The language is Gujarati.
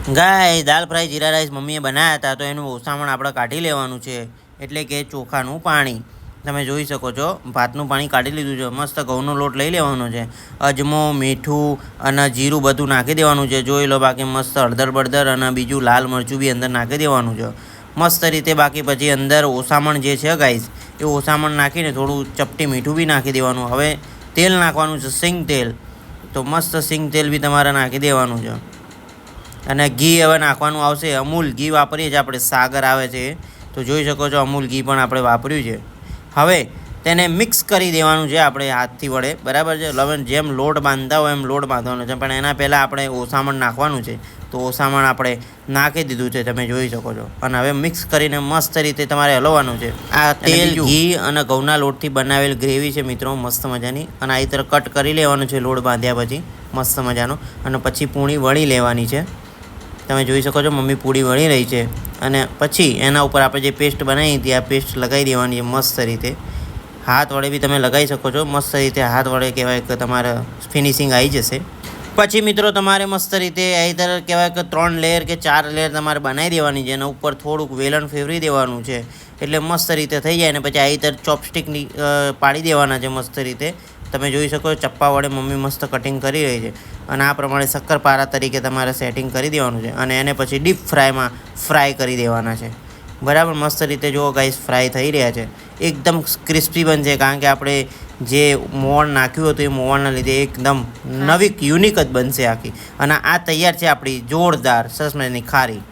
ગાય દાલ ફ્રાય જીરા રાઈસ મમ્મીએ બનાવ્યા હતા, તો એનું ઓસામણ આપણે કાઢી લેવાનું છે, એટલે કે ચોખાનું પાણી. તમે જોઈ શકો છો ભાતનું પાણી કાઢી લીધું છે. મસ્ત ઘઉંનો લોટ લઈ લેવાનો છે. અજમો, મીઠું અને જીરું બધું નાખી દેવાનું છે. જોઈ લો. બાકી મસ્ત હળદર બળદર અને બીજું લાલ મરચું બી અંદર નાખી દેવાનું છે મસ્ત રીતે. બાકી પછી અંદર ઓસામણ જે છે ગાઈસ, એ ઓસામણ નાખીને થોડું ચપટી મીઠું બી નાખી દેવાનું. હવે તેલ નાખવાનું છે, સિંગ તેલ. તો મસ્ત સિંગ તેલ બી તમારે નાખી દેવાનું છે. અને ઘી હવે નાખવાનું આવશે. અમૂલ ઘી વાપરીએ છીએ આપણે, સાગર આવે છે, તો જોઈ શકો છો અમૂલ ઘી પણ આપણે વાપર્યું છે. હવે તેને મિક્સ કરી દેવાનું છે આપણે હાથથી વડે, બરાબર છે. હવે જેમ લોટ બાંધતા હોય એમ લોટ બાંધવાનો છે, પણ એના પહેલાં આપણે ઓસામણ નાખવાનું છે. તો ઓસામણ આપણે નાખી દીધું છે, તમે જોઈ શકો છો. અને હવે મિક્સ કરીને મસ્ત રીતે તમારે હલવવાનું છે. આ તેલ, ઘી અને ઘઉંના લોટથી બનાવેલ ગ્રેવી છે મિત્રો, મસ્ત મજાની. અને આ રીતે કટ કરી લેવાનું છે લોટ બાંધ્યા પછી, મસ્ત મજાનો. અને પછી પૂણી વળી લેવાની છે. તમે જોઈ શકો છો મમ્મી પૂરી વળી રહી છે. અને પછી એના ઉપર આપણે જે પેસ્ટ બનાવી હતી, આ પેસ્ટ લગાવી દેવાની છે મસ્ત રીતે. હાથ વડે બી તમે લગાવી શકો છો મસ્ત રીતે. હાથ વડે કહેવાય કે તમારે ફિનિશિંગ આવી જશે. પછી મિત્રો તમારે મસ્ત રીતે either કહેવાય કે 3 લેયર કે 4 લેયર તમારે બનાવી દેવાની છે. એના ઉપર થોડુંક વેલણ ફેરવી દેવાનું છે, એટલે મસ્ત રીતે થઈ જાય. અને પછી either ચોપસ્ટિકની પાડી દેવાના છે મસ્ત રીતે. તમે જોઈ શકો ચપ્પા વડે મમ્મી મસ્ત કટિંગ કરી રહી છે. અને આ પ્રમાણે શક્કરપારા તરીકે તમારે સેટિંગ કરી દેવાનું છે. અને એને પછી ડીપ ફ્રાયમાં ફ્રાય કરી દેવાના છે, બરાબર. મસ્ત રીતે જુઓ ગાઈસ, ફ્રાય થઈ રહ્યા છે. એકદમ ક્રિસ્પી બનશે, કારણ કે આપણે જે મોવણ નાખ્યું હતું એ મોવણના લીધે એકદમ નવી યુનિક જ બનશે આખી. અને આ તૈયાર છે આપણી જોરદાર સરસ મજાની ખારી.